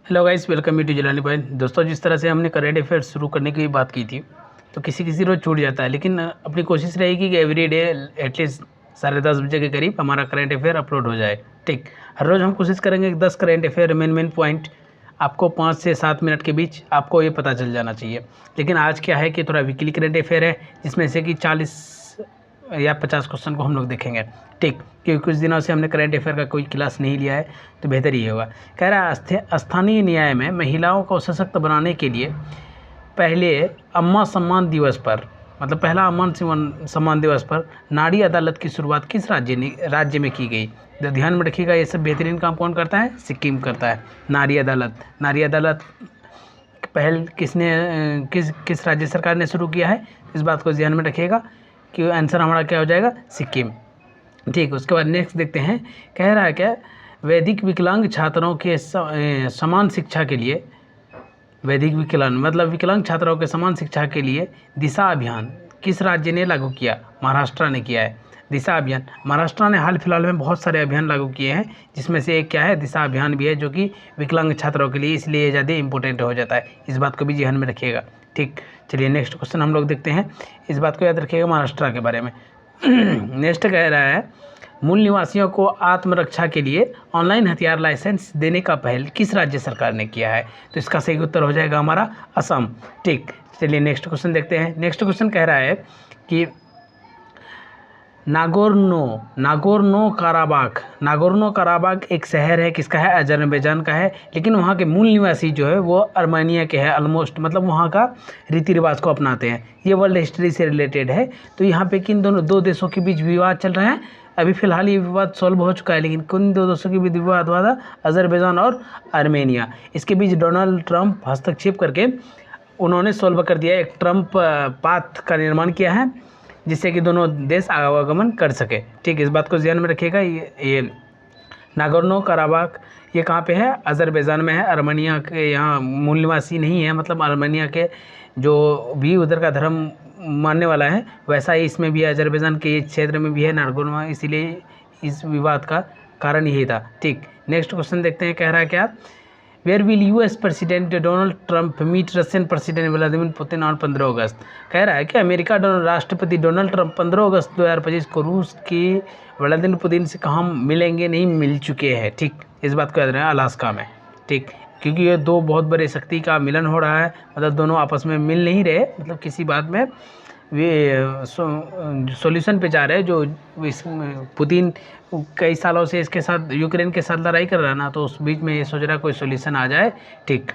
Hello guys, welcome you to Jilani point. दोस्तों, जिस तरह से हमने करेंट अफेयर्स शुरू करने की बात की थी, तो किसी किसी रोज़ छूट जाता है, लेकिन अपनी कोशिश रहेगी कि एवरी डे एटलीस्ट 10:30 बजे के करीब हमारा करेंट अफेयर अपलोड हो जाए। ठीक, हर रोज़ हम कोशिश करेंगे कि 10 करेंट अफेयर मेन पॉइंट आपको 5 से 7 मिनट के बीच आपको ये पता चल जाना चाहिए। लेकिन आज क्या है कि थोड़ा वीकली करेंट अफेयर है, जिसमें से कि 40 या 50 क्वेश्चन को हम लोग देखेंगे। ठीक, क्योंकि कुछ दिनों से हमने करेंट अफेयर का कोई क्लास नहीं लिया है, तो बेहतर ये होगा। कह रहा है स्थानीय न्याय में महिलाओं को सशक्त बनाने के लिए पहले अम्मा सम्मान दिवस पर, मतलब पहला अम्मा सम्मान दिवस पर नारी अदालत की शुरुआत किस राज्य में की गई। तो ध्यान में रखिएगा, ये सब बेहतरीन काम कौन करता है? सिक्किम करता है। नारी अदालत पहल किस राज्य सरकार ने शुरू किया है, इस बात को ध्यान में रखिएगा कि आंसर हमारा क्या हो जाएगा? सिक्किम। ठीक, उसके बाद नेक्स्ट देखते हैं। कह रहा है क्या, वैदिक विकलांग छात्रों के समान शिक्षा के लिए, वैदिक विकलांग मतलब विकलांग छात्रों के समान शिक्षा के लिए दिशा अभियान किस राज्य ने लागू किया? महाराष्ट्र ने किया है दिशा अभियान। महाराष्ट्र ने हाल फिलहाल में बहुत सारे अभियान लागू किए हैं, जिसमें से एक क्या है? दिशा अभियान भी है, जो कि विकलांग छात्रों के लिए इसलिए ज़्यादा इंपॉर्टेंट हो जाता है। इस बात को भी ध्यान में रखिएगा। ठीक, चलिए नेक्स्ट क्वेश्चन हम लोग देखते हैं। इस बात को याद रखिएगा महाराष्ट्र के बारे में। नेक्स्ट कह रहा है, मूल निवासियों को आत्मरक्षा के लिए ऑनलाइन हथियार लाइसेंस देने का पहल किस राज्य सरकार ने किया है? तो इसका सही उत्तर हो जाएगा हमारा असम। ठीक, चलिए नेक्स्ट क्वेश्चन देखते हैं। नेक्स्ट क्वेश्चन कह रहा है कि नागोर्नो काराबाख एक शहर है, किसका है? अजरबैजान का है। लेकिन वहाँ के मूल निवासी जो है वो अर्मेनिया के हैं ऑलमोस्ट, मतलब वहाँ का रीति रिवाज को अपनाते हैं। ये वर्ल्ड हिस्ट्री से रिलेटेड है। तो यहाँ पे किन दो देशों के बीच विवाद चल रहा है? अभी फिलहाल ये विवाद सॉल्व हो चुका है, लेकिन किन दो देशों के बीच विवाद हुआ था? अजरबैजान और आर्मेनिया। इसके बीच डोनाल्ड ट्रंप हस्तक्षेप करके उन्होंने सॉल्व कर दिया। एक ट्रंप पाथ का निर्माण किया है, जिससे कि दोनों देश आवागमन कर सके। ठीक, इस बात को ध्यान में रखिएगा। ये नागोर्नो काराबाख ये कहाँ पे है? अजरबैजान में है। आर्मेनिया के यहाँ मूल निवासी नहीं है, मतलब आर्मेनिया के जो भी उधर का धर्म मानने वाला है, वैसा ही इसमें भी है। अजरबैजान के क्षेत्र में भी है नागोर्नो, इसीलिए इस विवाद का कारण यही था। ठीक, नेक्स्ट क्वेश्चन देखते हैं। कह रहा है क्या, where will US president Donald Trump meet Russian president Vladimir Putin on 15 August. कह रहा है कि अमेरिका राष्ट्रपति डोनाल्ड ट्रंप 15 अगस्त 2025 को रूस के व्लादिमीर पुतिन से कहाँ मिलेंगे? नहीं मिल चुके हैं। ठीक, इस बात को याद रखना, अलास्का में। ठीक, क्योंकि ये दो बहुत बड़े शक्ति का मिलन हो रहा है, मतलब दोनों आपस में मिल नहीं रहे, मतलब किसी बात में वे सॉल्यूशन पे जा रहे हैं। जो इस पुतिन कई सालों से इसके साथ यूक्रेन के साथ लड़ाई कर रहा है ना, तो उस बीच में ये सोच रहा है कोई सॉल्यूशन आ जाए। ठीक,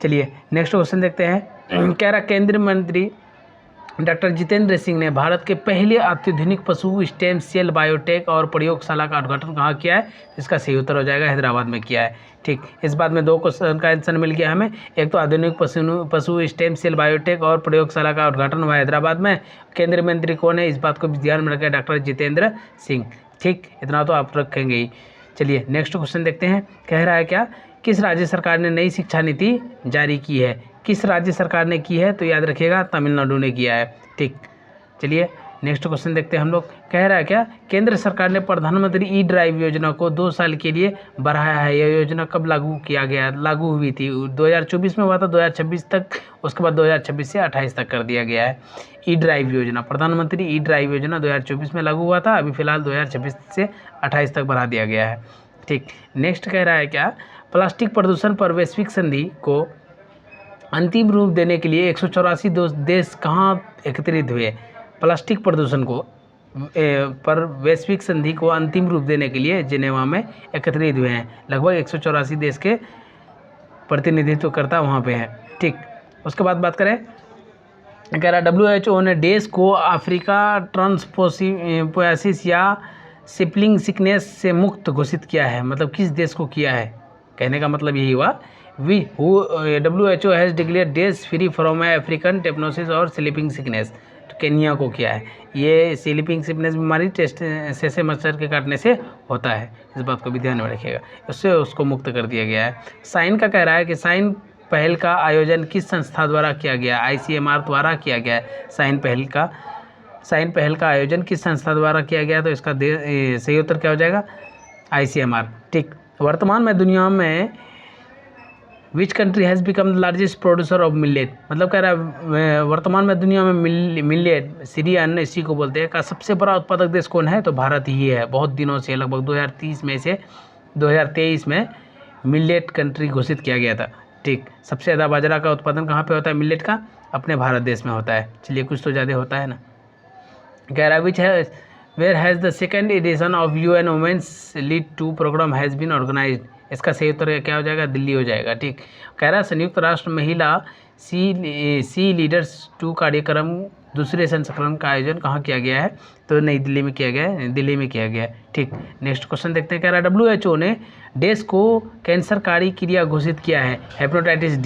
चलिए नेक्स्ट क्वेश्चन देखते हैं। कह रहा, केंद्रीय मंत्री डॉक्टर जितेंद्र सिंह ने भारत के पहले अत्याधुनिक पशु स्टेम सेल बायोटेक और प्रयोगशाला का उद्घाटन कहाँ किया है? इसका सही उत्तर हो जाएगा हैदराबाद में किया है। ठीक, इस बात में दो क्वेश्चन का आंसर मिल गया हमें। एक तो आधुनिक पशु स्टेम सेल बायोटेक और प्रयोगशाला का उद्घाटन हुआ हैदराबाद में। केंद्रीय मंत्री कौन है? इस बात को भी ध्यान में रखें, डॉक्टर जितेंद्र सिंह। ठीक, इतना तो आप रखेंगे ही। चलिए नेक्स्ट क्वेश्चन देखते हैं। कह रहा है क्या, किस राज्य सरकार ने नई शिक्षा नीति जारी की है? किस राज्य सरकार ने की है? तो याद रखिएगा तमिलनाडु ने किया है। ठीक, चलिए नेक्स्ट क्वेश्चन देखते हैं हम लोग। कह रहा है क्या, केंद्र सरकार ने प्रधानमंत्री ई ड्राइव योजना को 2 साल के लिए बढ़ाया है। यह योजना कब लागू हुई थी? 2024 में हुआ था, 2026 तक, उसके बाद 2026 से 28 तक कर दिया गया है। ई ड्राइव योजना, प्रधानमंत्री ई ड्राइव योजना 2024 में लागू हुआ था, अभी फिलहाल 2026 से 28 तक बढ़ा दिया गया है। ठीक, नेक्स्ट कह रहा है क्या, प्लास्टिक प्रदूषण पर वैश्विक संधि को अंतिम रूप देने के लिए 184 देश कहाँ एकत्रित हुए? प्लास्टिक प्रदूषण को पर वैश्विक संधि को अंतिम रूप देने के लिए जिनेवा में एकत्रित हुए हैं। लगभग 184 देश के प्रतिनिधित्वकर्ता वहाँ पे हैं। ठीक, उसके बाद बात करें, कह रहा WHO ने देश को अफ्रीका ट्रांसपोसिस या सिपलिंग सिकनेस से मुक्त घोषित किया है। मतलब किस देश को किया है? कहने का मतलब यही हुआ, WHO has declare days free from African trypanosomiasis और स्लीपिंग सिकनेस। तो केनिया को किया है। ये स्लीपिंग सिकनेस बीमारी से मच्छर के काटने से होता है, इस बात को भी ध्यान में रखिएगा। उससे उसको मुक्त कर दिया गया है। साइन का कह रहा है कि साइन पहल का आयोजन किस संस्था द्वारा किया गया? ICMR द्वारा किया गया है। साइन पहल का आयोजन किस संस्था द्वारा किया गया? तो इसका सही उत्तर क्या हो जाएगा? ICMR। ठीक, वर्तमान में दुनिया में which country has become the largest producer of millet, मतलब कह रहा है वर्तमान में दुनिया में मिलेट सीरी अन्न इसी को बोलते हैं का सबसे बड़ा उत्पादक देश कौन है, तो भारत ही है। बहुत दिनों से लगभग 2030 में से 2023 में मिलेट कंट्री घोषित किया गया था। ठीक, सबसे ज़्यादा बाजरा का उत्पादन कहाँ पे होता है मिलेट का, अपने भारत देश में होता है। चलिए कुछ तो ज़्यादा होता है ना। कह रहा है विच है where has the second edition of UN women's lead to programme has been organised, इसका सही उत्तर क्या हो जाएगा, दिल्ली हो जाएगा। ठीक, कह रहा है संयुक्त राष्ट्र महिला सी लीडर्स 2 कार्यक्रम दूसरे संस्करण का आयोजन कहाँ किया गया है, तो नई दिल्ली में किया गया है, दिल्ली में किया गया है। ठीक, नेक्स्ट क्वेश्चन देखते हैं। कह रहा है WHO ने देश को कैंसरकारी क्रिया घोषित किया है हेपेटाइटिस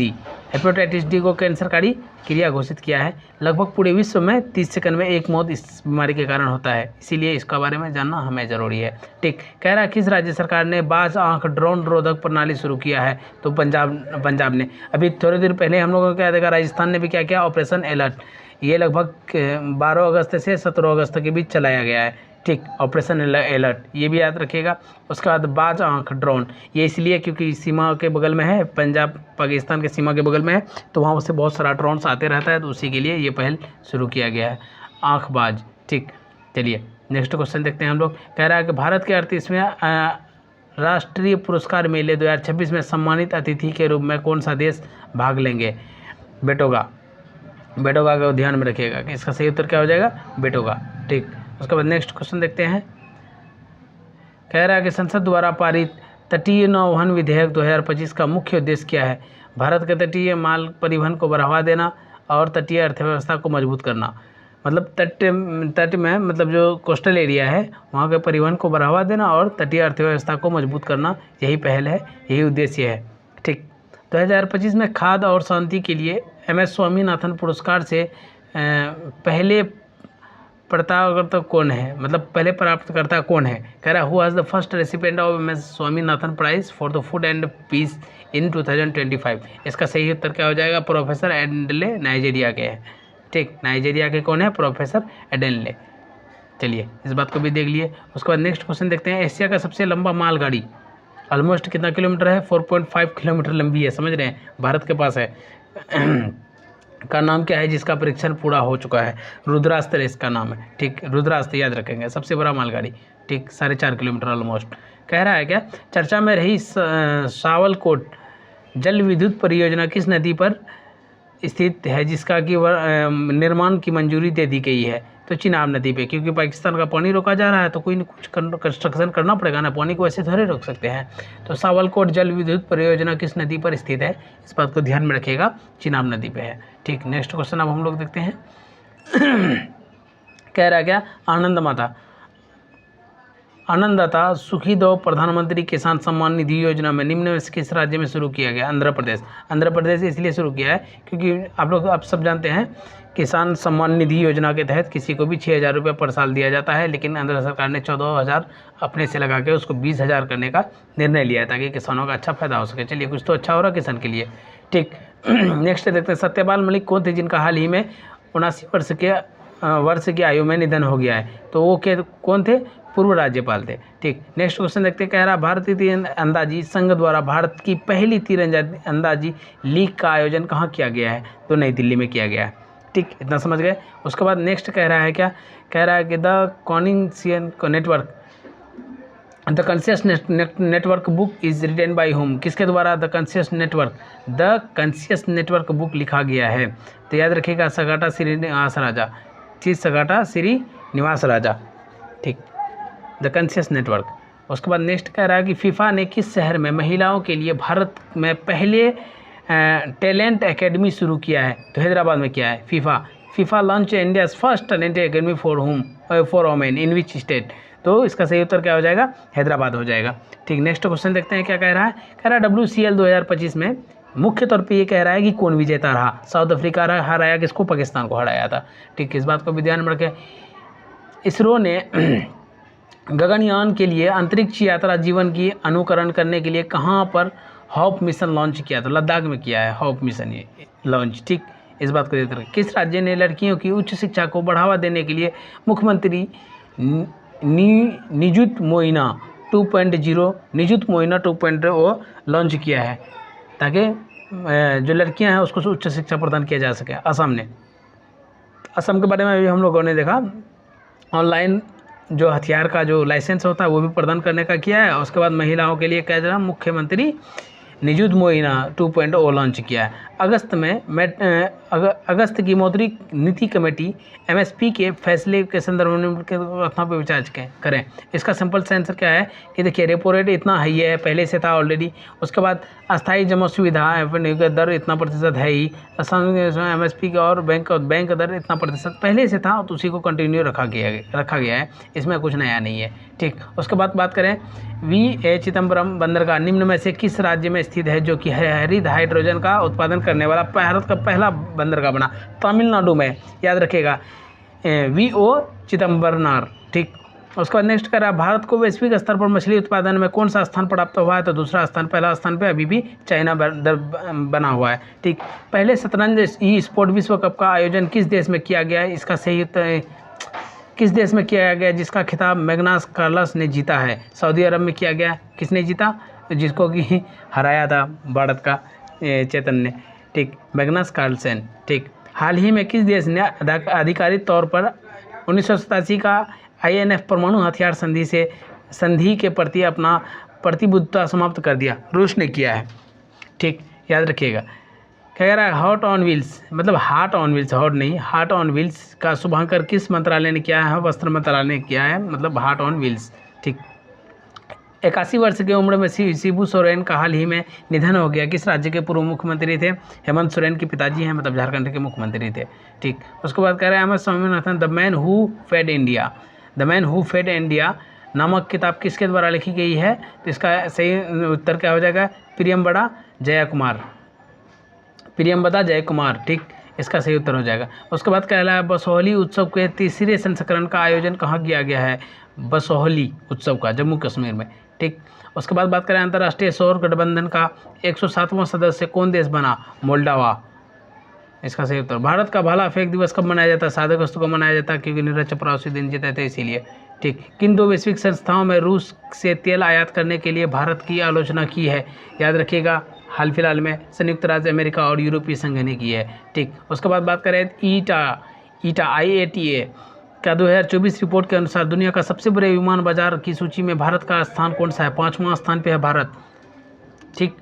डी को कैंसरकारी क्रिया घोषित किया है। लगभग पूरे विश्व में 30 सेकंड में एक मौत इस बीमारी के कारण होता है, इसीलिए इसका बारे में जानना हमें ज़रूरी है। ठीक, कह रहा है किस राज्य सरकार ने बाज आँख ड्रोन रोधक प्रणाली शुरू किया है, तो पंजाब ने। अभी थोड़ी देर पहले हम लोगों को क्या देखा, राजस्थान ने भी क्या किया, ऑपरेशन अलर्ट, ये लगभग 12 अगस्त से 17 अगस्त के बीच चलाया गया है। ठीक, ऑपरेशन अलर्ट ये भी याद रखिएगा। उसके बाद बाज आँख ड्रोन, ये इसलिए क्योंकि सीमा के बगल में है, पंजाब पाकिस्तान के सीमा के बगल में है, तो वहाँ से बहुत सारा ड्रोन्स आते रहता है, तो उसी के लिए ये पहल शुरू किया गया है, आँखबाज। ठीक, चलिए नेक्स्ट क्वेश्चन देखते हैं हम लोग। कह रहा है कि भारत के 38वें राष्ट्रीय पुरस्कार मेले 2026 में सम्मानित अतिथि के रूप में कौन सा देश भाग लेंगे, बेटोगा को ध्यान में रखिएगा कि इसका सही उत्तर क्या हो जाएगा, बेटोगा। ठीक, उसके बाद नेक्स्ट क्वेश्चन देखते हैं। कह रहा है कि संसद द्वारा पारित तटीय नौवहन विधेयक 2025 का मुख्य उद्देश्य क्या है, भारत के तटीय माल परिवहन को बढ़ावा देना और तटीय अर्थव्यवस्था को मजबूत करना। मतलब तट में मतलब जो कोस्टल एरिया है वहाँ के परिवहन को बढ़ावा देना और तटीय अर्थव्यवस्था को मजबूत करना, यही पहल है, यही उद्देश्य है। ठीक, 2025 में खाद्य और शांति के लिए MS स्वामीनाथन पुरस्कार से पहले प्राप्तकर्ता कौन है, मतलब पहले प्राप्तकर्ता कौन है। कह रहा है who was the first recipient of MS Swaminathan prize for the food and peace in 2025, इसका सही उत्तर क्या हो जाएगा, प्रोफेसर एडेनले, नाइजीरिया के हैं। ठीक, नाइजीरिया के कौन है, प्रोफेसर एडेनले। चलिए इस बात को भी देख लिए। उसके बाद नेक्स्ट क्वेश्चन देखते हैं। एशिया का सबसे लंबा मालगाड़ी ऑलमोस्ट कितना किलोमीटर है, 4.5 किलोमीटर लंबी है, समझ रहे हैं, भारत के पास है का नाम क्या है जिसका परीक्षण पूरा हो चुका है, रुद्रास्त्र इसका नाम है। ठीक, रुद्रास्त्र याद रखेंगे, सबसे बड़ा मालगाड़ी। ठीक, 4.5 किलोमीटर ऑलमोस्ट। कह रहा है क्या, चर्चा में रही सावलकोट जल विद्युत परियोजना किस नदी पर स्थित है जिसका कि निर्माण की मंजूरी दे दी गई है, तो चिनाब नदी पे, क्योंकि पाकिस्तान का पानी रोका जा रहा है तो कोई न कुछ कंस्ट्रक्शन करना पड़ेगा ना, पानी को ऐसे थोड़े रोक सकते हैं। तो सावलकोट जल विद्युत परियोजना किस नदी पर स्थित है, इस बात को ध्यान में रखिएगा, चिनाब नदी पे है। ठीक, नेक्स्ट क्वेश्चन अब हम लोग देखते हैं। कह रहा क्या, आनंददाता सुखी दो प्रधानमंत्री किसान सम्मान निधि योजना में निम्न में से किस राज्य में शुरू किया गया, आंध्र प्रदेश इसलिए शुरू किया है क्योंकि आप सब जानते हैं किसान सम्मान निधि योजना के तहत किसी को भी 6,000 रुपये पर साल दिया जाता है, लेकिन आंध्र सरकार ने 14,000 अपने से लगा के उसको 20,000 करने का निर्णय लिया है ताकि किसानों का अच्छा फायदा हो सके। चलिए कुछ तो अच्छा हो रहा है किसान के लिए। ठीक, नेक्स्ट देखते हैं। सत्यपाल मलिक कौन थे जिनका हाल ही में 79 वर्ष की आयु में निधन हो गया है, तो वो कौन थे, पूर्व राज्यपाल थे। ठीक, नेक्स्ट क्वेश्चन देखते हैं। कह रहा भारतीय तीरंदाजी संघ द्वारा भारत की पहली तीरंदाजी लीग का आयोजन कहाँ किया गया है, तो नई दिल्ली में किया गया है। ठीक, इतना समझ गए। उसके बाद नेक्स्ट कह रहा है क्या, कह रहा है कि the conscious network book is written by home, किसके द्वारा द कॉन्शियस नेटवर्क बुक लिखा गया है, तो याद रखिएगा सगाटा श्रीनिवास राजा। ठीक, द कॉन्शियस नेटवर्क। उसके बाद नेक्स्ट कह रहा है कि फीफा ने किस शहर में महिलाओं के लिए भारत में पहले टैलेंट एकेडमी शुरू किया है, तो हैदराबाद में किया है। FIFA launch India's first talent academy for women in which state, तो इसका सही उत्तर क्या हो जाएगा, हैदराबाद हो जाएगा। ठीक, नेक्स्ट क्वेश्चन देखते हैं क्या कह रहा है। कह रहा है WCL 2025 में मुख्य तौर पे ये कह रहा है कि कौन विजेता रहा, साउथ अफ्रीका हराया किसको, पाकिस्तान को हराया था। ठीक, इस बात को भी ध्यान में रखें। इसरो ने गगनयान के लिए अंतरिक्ष यात्रा जीवन की अनुकरण करने के लिए कहाँ पर हॉप मिशन लॉन्च किया, तो लद्दाख में किया है हॉप मिशन ये लॉन्च। ठीक, इस बात को देखते रखें। किस राज्य ने लड़कियों की उच्च शिक्षा को बढ़ावा देने के लिए मुख्यमंत्री निजुत मोइना 2.0 लॉन्च किया है, ताकि जो लड़कियां हैं उसको उच्च शिक्षा प्रदान किया जा सके। असम ने, असम के बारे में भी हम लोगों ने देखा, ऑनलाइन जो हथियार का जो लाइसेंस होता है वो भी प्रदान करने का किया है। उसके बाद महिलाओं के लिए क्या जरा मुख्यमंत्री निजुत मोइना 2.0 लॉन्च किया है। अगस्त की मौद्रिक नीति कमेटी एमएसपी के फैसले के संदर्भ में के कथनों पर विचार करें। इसका सिंपल से आंसर क्या है कि देखिए रेपो रेट इतना हाई है, पहले से था ऑलरेडी। उसके बाद अस्थायी जमा सुविधा दर इतना प्रतिशत है ही, एमएसपी का और बैंक दर इतना प्रतिशत पहले से था, तो उसी को कंटिन्यू रखा गया है, इसमें कुछ नया नहीं है। ठीक, उसके बाद बात करें वी चिदम्बरम बंदरगाह निम्न में से किस राज्य में स्थित है जो कि हरित हाइड्रोजन का उत्पादन करने वाला भारत का पहला बंदरगाह बना? तमिलनाडु में, याद रखिएगा, वीओ चिदम्बरनार। ठीक, उसके बाद नेक्स्ट करा भारत को वैश्विक स्तर पर मछली उत्पादन में कौन सा स्थान प्राप्त हुआ है? तो दूसरा स्थान, पहला स्थान पे अभी भी चाइना बना हुआ है। ठीक, पहले शतरंज ई स्पोर्ट विश्व कप का आयोजन किस देश में किया गया है? इसका सही उत्तर किस देश में किया गया जिसका खिताब मैग्नस कार्लस ने जीता है? सऊदी अरब में किया गया। किसने जीता? जिसको कि हराया था भारत का चेतन ने। ठीक, मैग्नस कार्लसन। ठीक, हाल ही में किस देश ने आधिकारिक तौर पर 1987 का INF परमाणु हथियार संधि के प्रति अपना प्रतिबद्धता समाप्त कर दिया? रूस ने किया है। ठीक, याद रखिएगा। क्या कह रहा है? हॉट ऑन व्हील्स, मतलब हार्ट ऑन व्हील्स, हॉट नहीं, हार्ट ऑन व्हील्स का शुभारंभ किस मंत्रालय ने किया है? वस्त्र मंत्रालय ने किया है, मतलब हार्ट ऑन व्हील्स। ठीक, 81 वर्ष की उम्र में शिबू सोरेन का हाल ही में निधन हो गया। किस राज्य के पूर्व मुख्यमंत्री थे? हेमंत सोरेन के पिताजी हैं, मतलब झारखंड के मुख्यमंत्री थे। ठीक, उसके बाद कह रहे हैं Swaminathan the man who fed India, the man who fed India नामक किताब किसके द्वारा लिखी गई है? तो इसका सही उत्तर क्या हो जाएगा? प्रियम्बदा जयकुमार। ठीक, इसका सही उत्तर हो जाएगा। उसके बाद कह रहा है बसोहली उत्सव के तीसरे संस्करण का आयोजन कहाँ किया गया है? बसोहली उत्सव का जम्मू कश्मीर में। ठीक, उसके बाद बात करें अंतर्राष्ट्रीय सौर गठबंधन का 107वां सदस्य कौन देश बना? मोल्डोवा। इसका सही उत्तर। भारत का भाला फेंक दिवस कब मनाया जाता है? 7 अगस्त को मनाया जाता है, क्योंकि नीरज चोपड़ा उसी दिन जीते थे, इसीलिए। ठीक, किन 2 वैश्विक संस्थाओं में रूस से तेल आयात करने के लिए भारत की आलोचना की है? याद रखिएगा, हाल फिलहाल में संयुक्त राज्य अमेरिका और यूरोपीय संघ ने की है। ठीक, उसके बाद बात करें IATA का 2024 रिपोर्ट के अनुसार दुनिया का सबसे बड़े विमान बाजार की सूची में भारत का स्थान कौन सा है? 5वां स्थान पे है भारत। ठीक,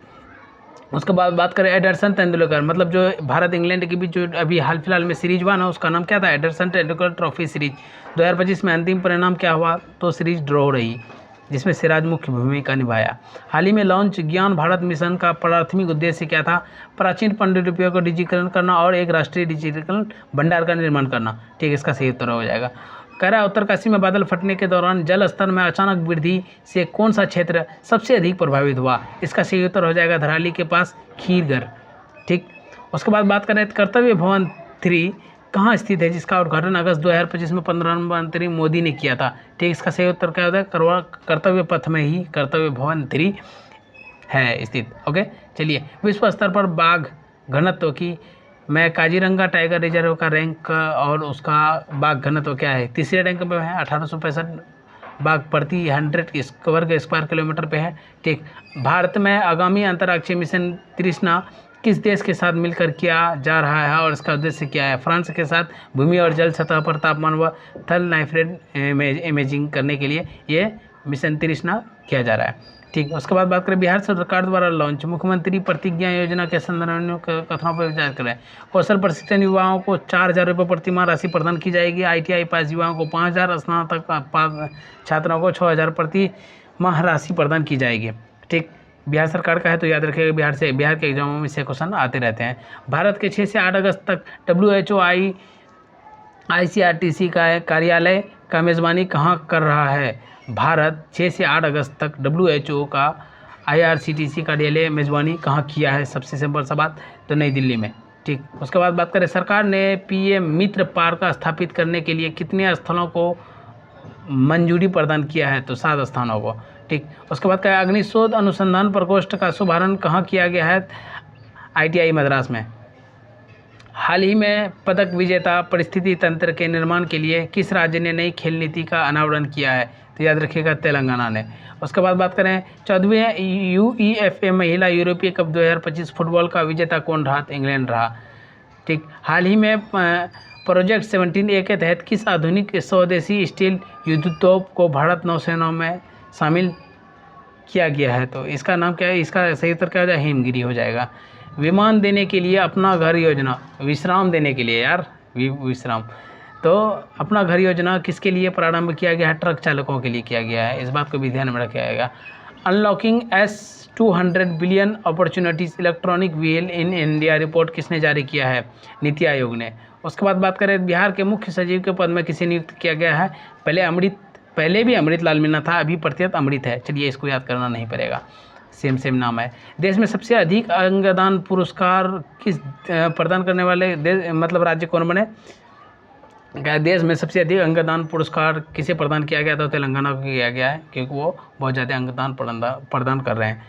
उसके बाद बात करें एडरसन तेंदुलकर, मतलब जो भारत इंग्लैंड के बीच जो अभी हाल फिलहाल में सीरीज हुआ ना, उसका नाम क्या था? Anderson Tendulkar trophy series. 2025 में अंतिम परिणाम क्या हुआ? तो सीरीज ड्रॉ रही, जिसमें सिराज मुख्य भूमिका निभाया। हाल ही में लॉन्च ज्ञान भारत मिशन का प्राथमिक उद्देश्य क्या था? प्राचीन पांडुलिपियों को डिजिटलीकरण करना और एक राष्ट्रीय डिजिटल भंडार का निर्माण करना। ठीक, इसका सही उत्तर हो जाएगा। कह रहा है उत्तरकाशी में बादल फटने के दौरान जल स्तर में अचानक वृद्धि से कौन सा क्षेत्र सबसे अधिक प्रभावित हुआ? इसका सही उत्तर हो जाएगा धराली के पास खीरगढ़। ठीक, उसके बाद बात करें कर्तव्य भवन 3 कहाँ स्थित है, जिसका उद्घाटन अगस्त 2025 में प्रधानमंत्री मोदी ने किया था? ठीक, इसका सही उत्तर क्या होता है? कर्तव्य पथ में ही कर्तव्य भवन 3 है स्थित। ओके, चलिए, विश्व स्तर पर बाघ घनत्व की मैं काजीरंगा टाइगर रिजर्व का रैंक और उसका बाघ घनत्व क्या है? तीसरे रैंक पे है, 1865 बाघ प्रति 100 वर्ग स्क्वायर किलोमीटर पे है। ठीक, भारत में आगामी अंतर्राष्ट्रीय मिशन तृष्णा किस देश के साथ मिलकर किया जा रहा है और इसका उद्देश्य क्या है? फ्रांस के साथ भूमि और जल सतह पर तापमान व थल नाइफ्रेड इमेजिंग करने के लिए ये मिशन तृष्णा किया जा रहा है। ठीक, उसके बाद बात करें बिहार सरकार द्वारा लॉन्च मुख्यमंत्री प्रतिज्ञा योजना के संदर्भ में कथनों पर विचार करें। कौशल प्रशिक्षण युवाओं को 4,000 रुपये प्रतिमाह राशि प्रदान की जाएगी। ITI पास युवाओं को 5,000, स्नातक छात्रों को 6,000 प्रति माह राशि प्रदान की जाएगी। ठीक, बिहार सरकार का है, तो याद रखिएगा बिहार के एग्जामों में से क्वेश्चन आते रहते हैं। भारत के 6 से 8 अगस्त तक WHO ICRTC का कार्यालय का मेज़बानी कहाँ कर रहा है? भारत 6 से 8 अगस्त तक WHO का IRCTC कार्यालय मेज़बानी कहाँ किया है? सबसे सिंपल सा बात, तो नई दिल्ली में। ठीक, उसके बाद बात करें सरकार ने PM मित्र पार्क स्थापित करने के लिए कितने स्थलों को मंजूरी प्रदान किया है? तो 7 स्थानों को। ठीक, उसके बाद क्या अग्निशोध अनुसंधान प्रकोष्ठ का शुभारंभ कहाँ किया गया है? ITI मद्रास में। हाल ही में पदक विजेता परिस्थिति तंत्र के निर्माण के लिए किस राज्य ने नई खेल नीति का अनावरण किया है? तो याद रखिएगा तेलंगाना ने। उसके बाद बात करें 14वें UEFA महिला यूरोपीय कप 2025 फुटबॉल का विजेता कौन रहा? तो इंग्लैंड रहा। ठीक। हाल ही में प्रोजेक्ट 17A के तहत किस आधुनिक स्वदेशी स्टील युद्धतोप को भारत नौसेना में शामिल किया गया है? तो इसका नाम क्या है? इसका सही उत्तर क्या हो जाएगा? हिमगिरी हो जाएगा। विमान देने के लिए अपना घर योजना, विश्राम देने के लिए यार, विश्राम। तो अपना घर योजना किसके लिए प्रारंभ किया गया है? ट्रक चालकों के लिए किया गया है। इस बात को भी ध्यान में रखा जाएगा। Unlocking S200 billion opportunities electronic wheel in India report किसने जारी किया है? नीति आयोग ने। उसके बाद बात करें बिहार के मुख्य सचिव के पद में किसे नियुक्त किया गया है? पहले भी अमृत लाल मीणा था, अभी प्रत्येक अमृत है। चलिए इसको याद करना नहीं पड़ेगा, सेम नाम है। देश में सबसे अधिक अंगदान पुरस्कार किस प्रदान करने वाले मतलब राज्य कौन बने? देश में सबसे अधिक अंगदान पुरस्कार किसे प्रदान किया गया था? तेलंगाना को किया गया है, क्योंकि वो बहुत ज़्यादा अंगदान प्रदान कर रहे हैं।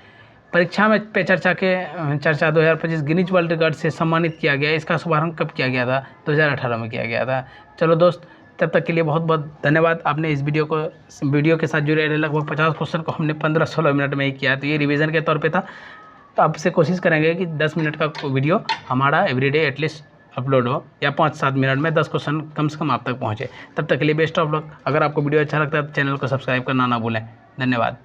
परीक्षा में पे चर्चा 2025 गिनीज वर्ल्ड रिकॉर्ड से सम्मानित किया गया। इसका शुभारंभ कब किया गया था? 2018 में किया गया था। चलो दोस्त, तब तक के लिए बहुत बहुत धन्यवाद। आपने इस वीडियो के साथ जुड़े रहे। लगभग 50 क्वेश्चन को हमने 15-16 मिनट में ही किया, तो ये रिवीजन के तौर पे था। तो आपसे कोशिश करेंगे कि 10 मिनट का वीडियो हमारा एवरीडे एटलीस्ट अपलोड हो, या 5-7 मिनट में 10 क्वेश्चन कम से कम आप तक पहुँचे। तब तक के लिए बेस्ट ऑफ लक। अगर आपको वीडियो अच्छा लगता है तो चैनल को सब्सक्राइब करना ना भूलें। धन्यवाद।